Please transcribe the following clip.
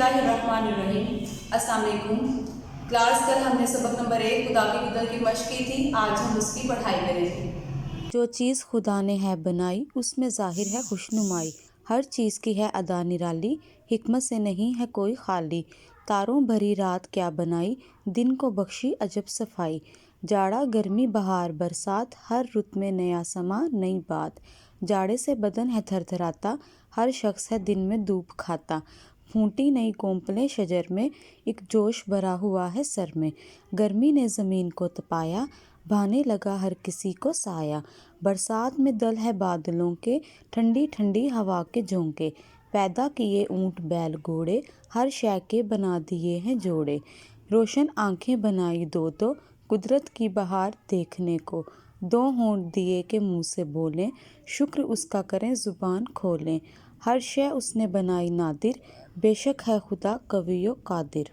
बिस्मिल्लाहिर्रहमानिर्रहीम। अस्सलाम वालेकुम। क्लास कल हमने सबक नंबर 1 खुदा के कदर की मश्क की थी। आज हम उसकी पढ़ाई करेंगे। जो चीज़ खुदा ने है बनाई उसमें ज़ाहिर है खुशनुमाई। हर चीज़ की है अदा निराली, हिकमत से नहीं है कोई खाली। तारों भरी रात क्या बनाई, दिन को बख्शी अजब सफाई। जाड़ा गर्मी बहार बरसात, हर रुत में नया समा नई बात। जाड़े से बदन है थरथराता, हर शख्स है दिन में धूप खाता। फूटी नई कोंपलें शजर में, एक जोश भरा हुआ है सर में। गर्मी ने ज़मीन को तपाया, भाने लगा हर किसी को साया। बरसात में दल है बादलों के, ठंडी ठंडी हवा के झोंके। पैदा किए ऊंट बैल घोड़े, हर शय के बना दिए हैं जोड़े। रोशन आंखें बनाई दो दो, कुदरत की बहार देखने को। दो होंठ दिए के मुंह से बोलें, शुक्र उसका करें ज़ुबान खोलें। हर शय उसने बनाई नादिर, बेशक है खुदा कवियो कादिर।